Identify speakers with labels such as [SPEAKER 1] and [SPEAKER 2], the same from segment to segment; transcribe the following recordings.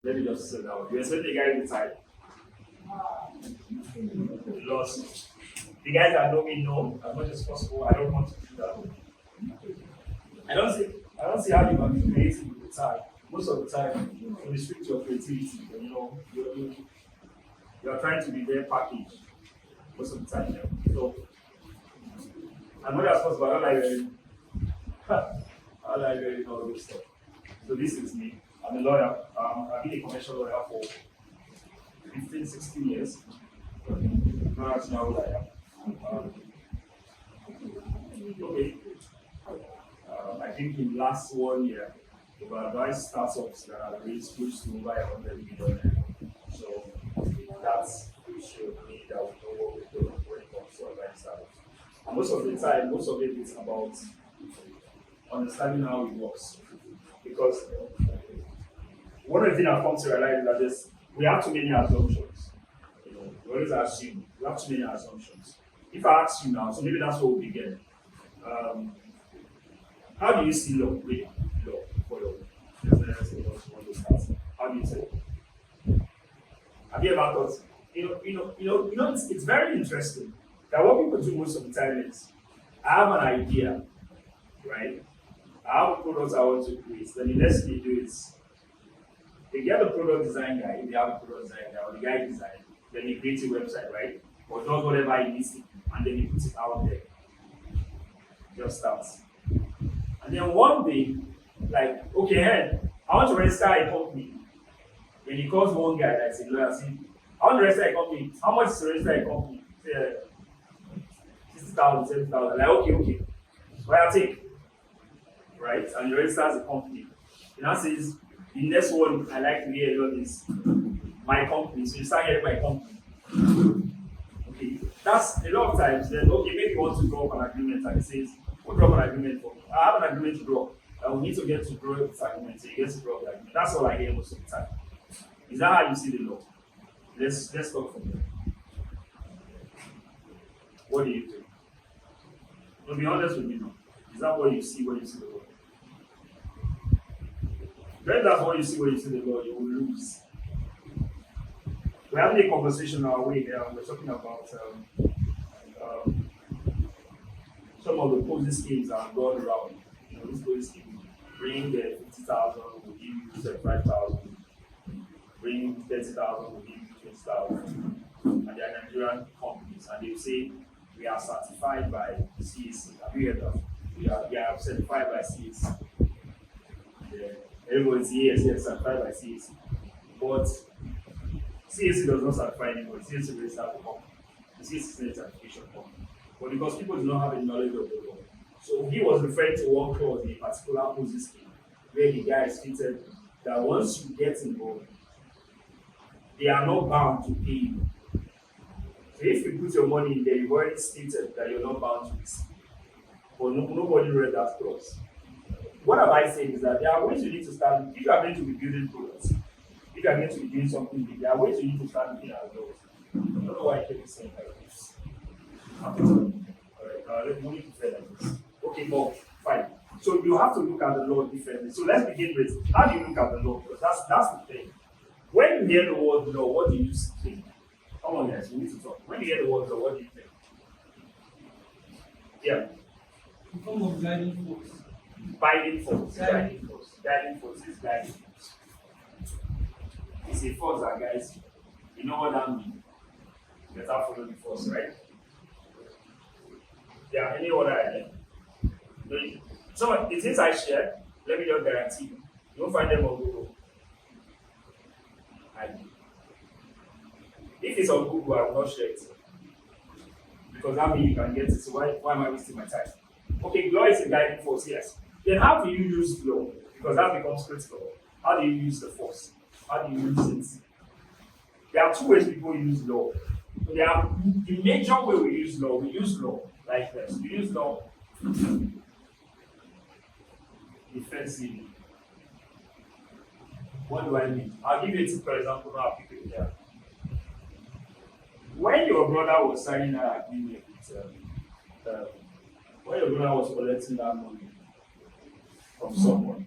[SPEAKER 1] Let me just sit down. You expect the guy inside? Lost. The guys that know me know as much as possible. I don't want to do that. I don't see how you can be creative with the time. Most of the time, you restrict your creativity. You're trying to be very packaged most of the time. Yeah. So, as much as possible, I don't like very, I don't like very all this stuff. So this is me. I'm a lawyer. I've been a commercial lawyer for 15, 16 years. Not actually how old I am. Okay. I think in the last 1 year, we've advised startups that have raised close to over 100 million. So that's to show me that we know what we're doing when it comes to advising startups. And most of the time, most of it is about understanding how it works. Because one of the things I've come to realize is that we have too many assumptions. We always assume. We have too many assumptions. If I ask you now, so maybe that's what we'll begin. How do you see law? Law for your business or how do you say it? Have you ever thought? It's very interesting that what people do most of the time is I have an idea, right? I have a product I want to create. Then the next thing you do is they get the product design guy, if they have a product design guy, or the guy design, then he creates a website, right? Or does whatever he needs to, and then he puts it out there. Just starts. And then one day, like, okay, hey, I want to register a company. Then he calls one guy that's a lawyer, saying, I want to register a company. How much is to register a company? 60,000, 70,000. Like, okay. Well, I'll take. Right? And he registers a company. He now says, the next one I like to hear a lot is my company. So you start hearing my company. Okay. That's a lot of times. Then, okay, maybe you want to draw up an agreement and he says, we'll draw up an agreement for me. I have an agreement to draw. I will need to get to draw this agreement. So you get to draw the agreement. That's all I hear most of the time. Is that how you see the law? Let's talk from there. What do you think? To be honest with me now, is that what you see when you see the law? When that's what you see when you see the law, you will lose. We're having a conversation our way there, and we're talking about some of the Ponzi schemes that have gone around. This Ponzi scheme, bring 50,000, we'll give you 75,000. Bring 30,000, we'll give you 20,000. And they are Nigerian companies, and they say we are certified by CAC. Have you heard that? We are certified by CAC. Yeah. Everyone says yes, certified by CAC. But CAC does not certify anybody. CAC registers the company. The CAC is a certification company. But because people do not have any knowledge of the law, so he was referring to one clause in a particular Ponzi scheme where the guy stated that once you get involved, they are not bound to pay you. So if you put your money in there, you've already stated that you're not bound to receive. But nobody read that clause. What am I saying is that there are ways you need to start. If you are going to be building products, if you are going to be doing something big, there are ways you need to start looking at those. I don't know why I keep saying like this. Alright, let me say like this. Okay, but fine. So you have to look at the law differently. So let's begin with how do you look at the law? Because that's the thing. When you hear the word law, what do you think? Come on, guys, we need to talk. When you hear the word law, what do you think? Yeah.
[SPEAKER 2] In form of guiding force.
[SPEAKER 1] Guiding force. Guiding force is guiding force. It's a force that guides you. You know what that means? You better follow the force, right? Yeah, any other idea? So the things I share, let me just guarantee you. You won't find them on Google. If it's on Google, I will not share it. Because that means you can get it. So why am I wasting my time? Okay, law is a guiding force, yes. Then how do you use law? Because that becomes critical. How do you use the force? How do you use it? There are two ways people use law. The major way we use law like this. We use law defensively. What do I mean? I'll give you a typical example now. Here. When your brother was signing that agreement with, when your brother was collecting that money from someone,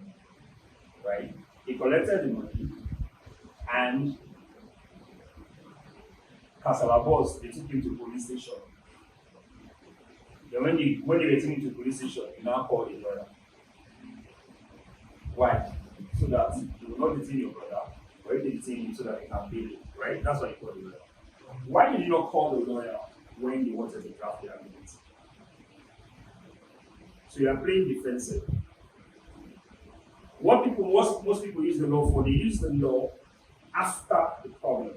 [SPEAKER 1] right? He collected the money, And Casala boss, they took him to police station. Then when they were taking him to police station, he now called a lawyer. Why? So that he will not detain your brother, or if they detain him so that they can bail him, right? That's why he called the lawyer. Why did you not call the lawyer when they wanted to draft the agreement? So you are playing defensive. Most people use the law for, they use the law after the problem.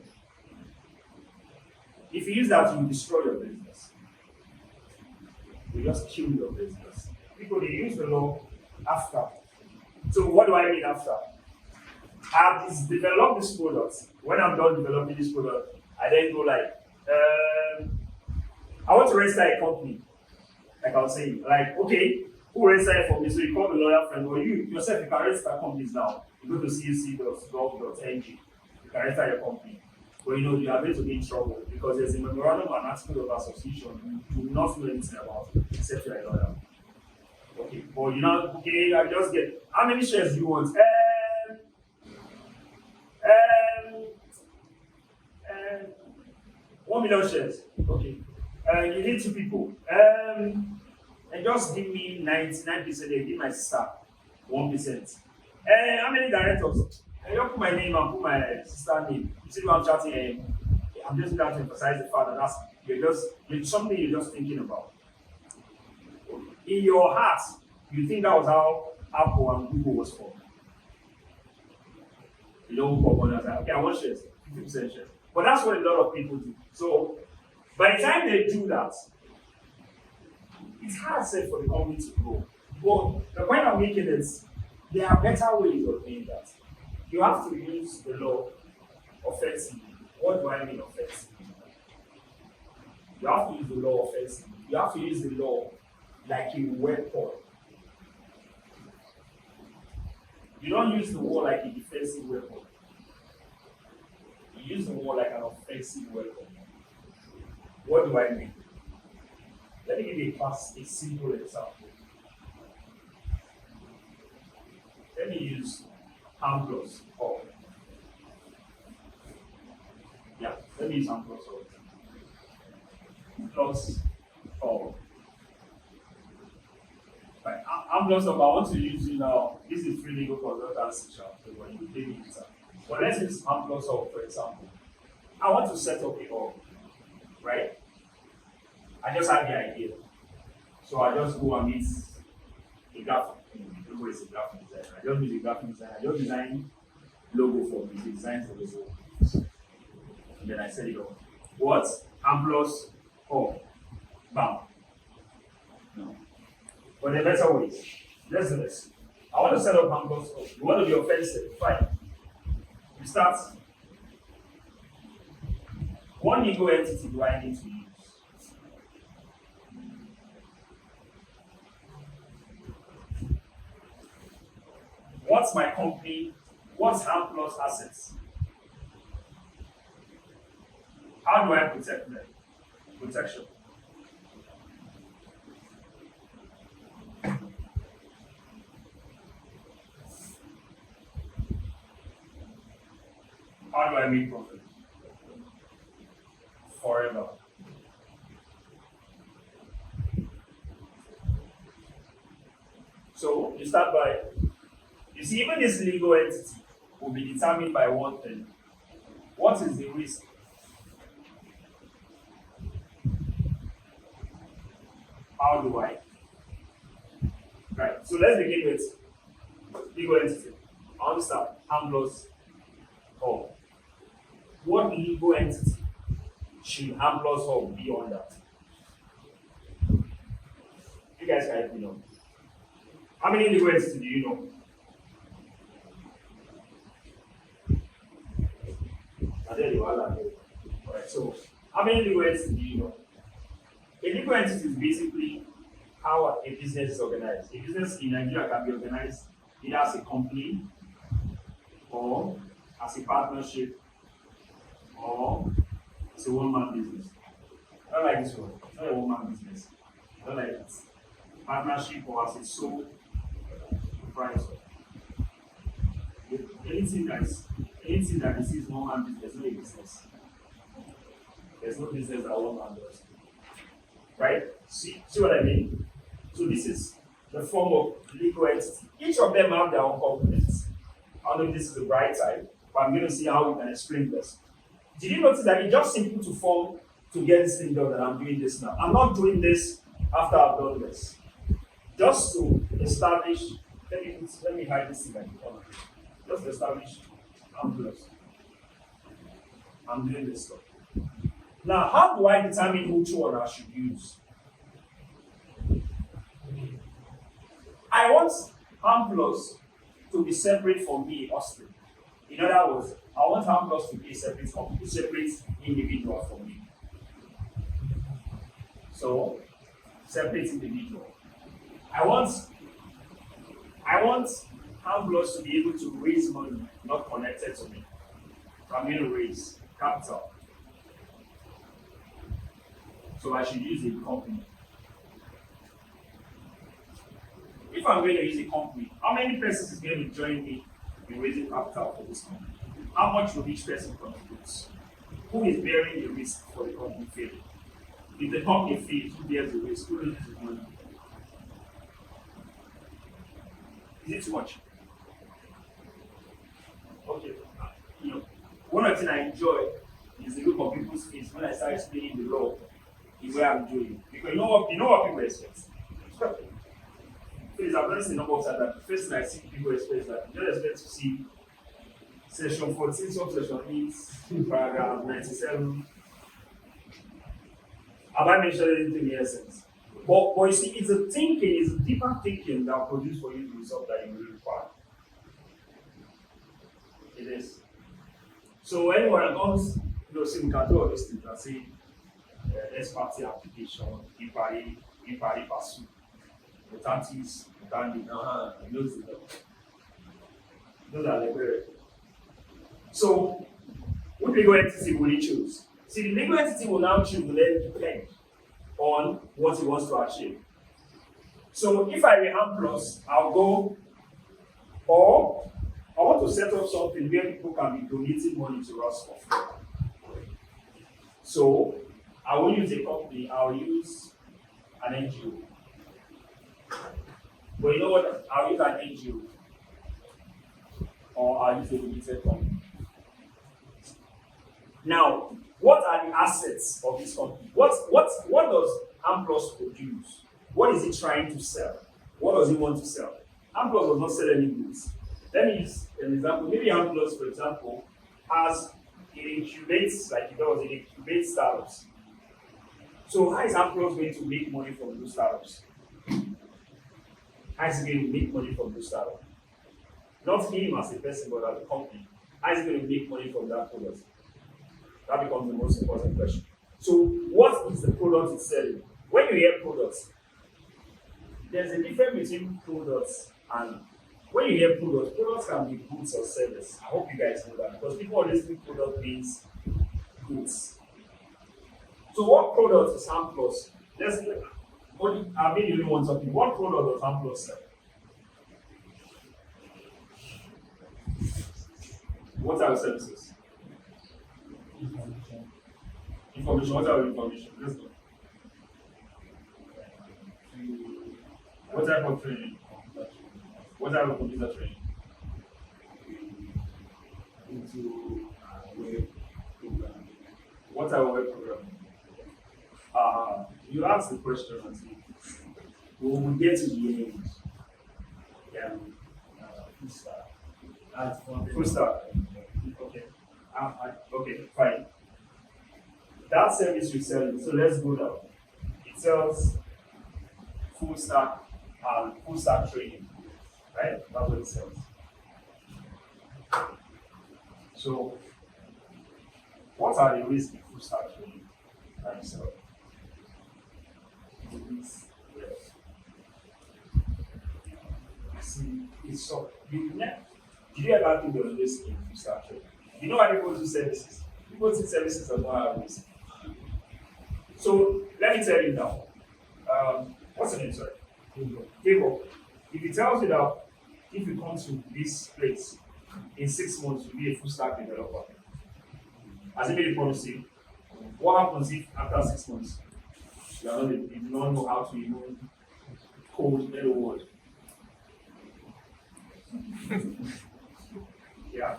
[SPEAKER 1] If you use that, you will destroy your business. You just kill your business. People, they use the law after. So what do I mean after? I have developed this product. When I'm done developing this product, I then go like, I want to register a company. Like I was saying, like, okay, who register it for me? So you call the lawyer friend, or you yourself, you can register companies now. You go to cuc.gov.ng, you can register your company. But you are going to be in trouble because there's a memorandum and article of association you do not know anything about except you're a lawyer. Okay, but okay, I just get, how many shares do you want? 1 million shares. Okay. You need 2 people. And just give me 99%, they give my sister 1%. How many directors? You don't put my name and put my sister's name. You see what I'm chatting? I'm just trying to emphasize the fact that it's something you're just thinking about. In your heart, you think that was how Apple and Google was formed. You don't go on and say, okay, I want shares, 50% shares. But that's what a lot of people do. So by the time they do that, it's hard said for the company to grow. But the point I'm making is there are better ways of doing that. You have to use the law offensively. What do I mean offensively? You have to use the law offensively. You have to use the law like a weapon. You don't use the law like a defensive weapon. You use the law like an offensive weapon. What do I mean? Let me give you a simple example. Let me use Hamplus. Yeah, let me use Hamplus. Plus right. Hamplus, I want to use you now. This is free legal consultancy, so when you pay me later. But let's use Hamplus, for example. I want to set up a hub, right? I just have the idea. So I just go and meet a graphic. Logo is a graphic designer. I just use a graphic designer. I just design logo for me, design for the logo. And then I set it up. What? Hamplus, bam. No. But the better way. Let's do this. I want to set up Hamplus. You want to be offensive? Fine. You start. One legal entity do I need to use? What's my company? What's Hamplus assets? How do I protect them? Protection. How do I make profit? Forever. So you start by, you see, even this legal entity will be determined by one thing. What is the risk? How do I? Right, so let's begin with legal entity. I understand Hamplus. What legal entity should Hamplus be under? You guys can help me know. How many legal entities do you know? Alright, so how many legal entities do you know? A legal entity is basically how a business is organized. A business in Nigeria can be organized either as a company or as a partnership or as a one-man business. I don't like this one. It's not a one-man business. I don't like it. Partnership or as a sole proprietor. Anything anything that this is one man business, there's no business. There's no business that one man does. Right? See what I mean? So this is the form of legal entity. Each of them have their own components. I don't know if this is the right side, but I'm going to see how we can explain this. Did you notice that it's just simple to form to get this thing done that I'm doing this now? I'm not doing this after I've done this. Just to establish, let me hide this thing at the corner. Just to establish Hamplus. I'm doing this stuff. Now, how do I determine which one I should use? I want Hamplus to be separate from me, Austin. In other words, I want Hamplus to be a separate individual from me. So, separate individual. I want Hamplus to be able to raise money not connected to me. I'm going to raise capital. So I should use a company. If I'm going to use a company, how many persons is going to join me in raising capital for this company? How much will each person contribute? Who is bearing the risk for the company failing? If the company fails, who bears the risk? Who loses the money? Is it too much? Okay. One of the things I enjoy is the look of people's face when I start explaining the law the way I'm doing. Because you know what people expect. Please, I've noticed a number of times that the first thing I see people expect that you don't expect to see section 14, subsection 8, paragraph 97. Have I mentioned anything in essence? But you see, it's a deeper thinking that will produce for you the result that you will require. It is. So anyone that comes, see, we can do all these things and say, ex parte application, in pari passu, mutatis, mutandi, those are the So, what legal entity will he choose? See, the legal entity will now choose, will then depend on what he wants to achieve. So, if I were Hamplus, I'll go, or I want to set up something where people can be donating money to us for free. So, I will use a company, I'll use an NGO. But you know what? I'll use an NGO. Or I'll use a limited company. Now, what are the assets of this company? What does Hamplus produce? What is it trying to sell? What does it want to sell? Hamplus does not sell any goods. Let me use an example. Maybe Hamplus, for example, it incubates startups. So how is Hamplus going to make money from those startups? How is he going to make money from those startups? Not him as a person, but as a company. How is he going to make money from that product? That becomes the most important question. So what is the product it's selling? When you hear products, there's a difference between products and when you hear products can be goods or service. I hope you guys know that because people always think product means goods. So what product is Hamplus? I've been the only one talking. What product does Hamplus sell? What are the services? Information. What are the information? Let's go. What type of training? What type of computer training?
[SPEAKER 3] Into web programming.
[SPEAKER 1] What type of web programming? You ask the question and see. We'll get to the end. Yeah.
[SPEAKER 3] Full stack.
[SPEAKER 2] That's for
[SPEAKER 1] Full stack. Okay. Okay, fine. That service you sell, so let's go down. It sells full stack training, right? That's what it sells. So, what are the risks in full stack training that you sell? See, it's so did you ever think there was risk in full stack training? You know why people do services? People think services are not risk. So let me tell you now. What's the name, sorry? Favor. If it tells you that if you come to this place in 6 months you'll be a full stack developer. Has it been a promise to you? What happens if after 6 months you do not know how to even code hello world? Yeah.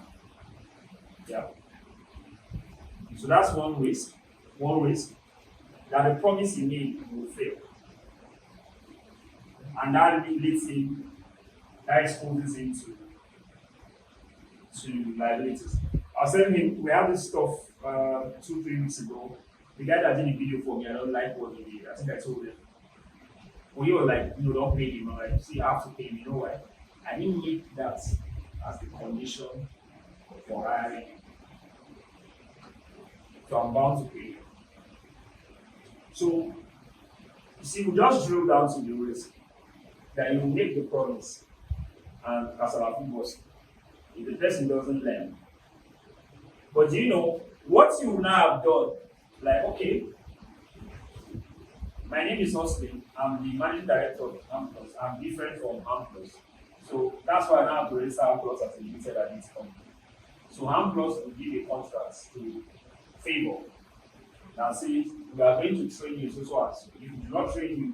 [SPEAKER 1] Yeah. So that's one risk. One risk that the promise he made will fail. And that leads him, that exposes him to liabilities. I was telling him, we have this stuff 2-3 weeks ago. The guy that did the video for me, I don't like what he did. I think I told him. When he was like, don't pay him. I'm like, see, I have to pay him. You know why? I didn't make that as the condition for hiring him. So I'm bound to pay him. So, you see, we just drill down to the risk that you make the promise, and as our people was, if the person doesn't learn. But do you know what you now have done? Like, okay, my name is Austin, I'm the managing director of Hamplus. I'm different from Hamplus. So that's why I now have to register Hamplus as a limited liability company. So Hamplus will give a contract to Favor that says we are going to train you so as if you do not train you,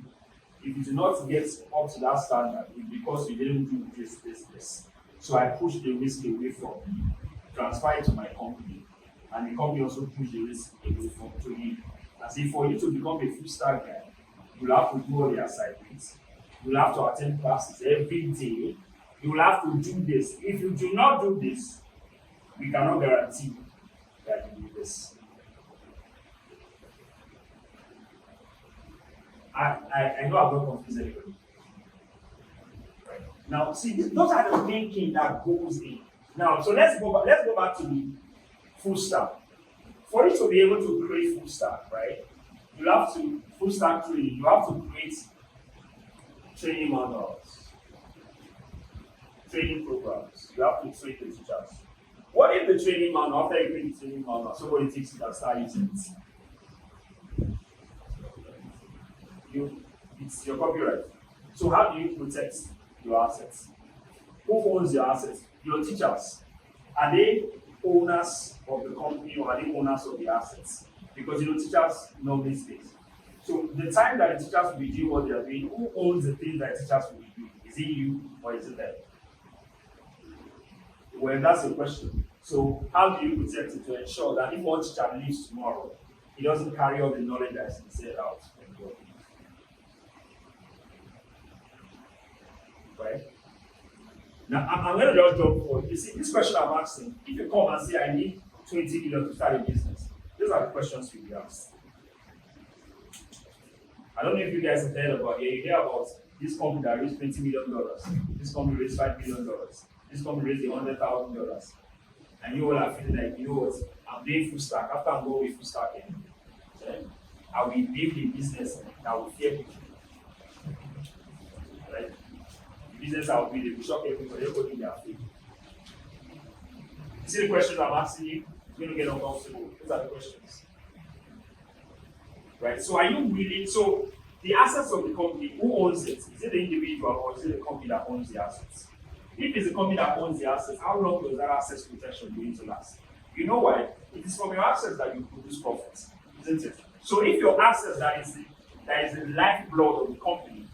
[SPEAKER 1] if you do not get up to that standard, it's because you didn't do this. So I push the risk away from you, transfer it to my company, and the company also push the risk away from to you. As if for you to become a full stack guy, you'll have to do all the assignments, you'll have to attend classes every day, you'll have to do this. If you do not do this, we cannot guarantee that you do this. I know I've not confused anybody. Right. Now, see, those are the thinking that goes in. Now, so let's go back to the full stack. For you to be able to create full stack, right? You have to full stack training. You have to create training manuals, training programs. You have to train the teachers. What if the training manual, after you create the training manual, somebody takes it and starts using it? It's your copyright. So how do you protect your assets? Who owns your assets? Your teachers. Are they owners of the company or are they owners of the assets? Because teachers normally stay. So the time that the teachers will be doing what they are doing, who owns the things that teachers will be doing? Is it you or is it them? Well, that's the question. So how do you protect it to ensure that if one teacher leaves tomorrow, he doesn't carry all the knowledge that's been set out? Right? Now, I'm going to just jump forward. You see, this question I'm asking, if you come and say, I need 20 million to start a business, these are the questions you'll be asked. I don't know if you guys have heard about it. You hear about this company that raised $20 million, this company raised $5 million, this company raised $100,000, and you all are feeling like, you know what, I'm doing full stack. After I'm going with full stack, I will build a business that will fear people. Right? Business I will build, it will shock everybody in their faith. You see the questions I'm asking you? You're going to get uncomfortable. Those are the questions. Right? So are you willing? So the assets of the company, who owns it? Is it the individual or is it the company that owns the assets? If it's the company that owns the assets, how long does that assets protection going to last? You know why? It is from your assets that you produce profits, isn't it? So if your assets that is the lifeblood of the company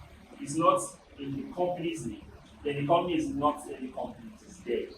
[SPEAKER 1] is not in the company's name, then the company is not any company, it is dead.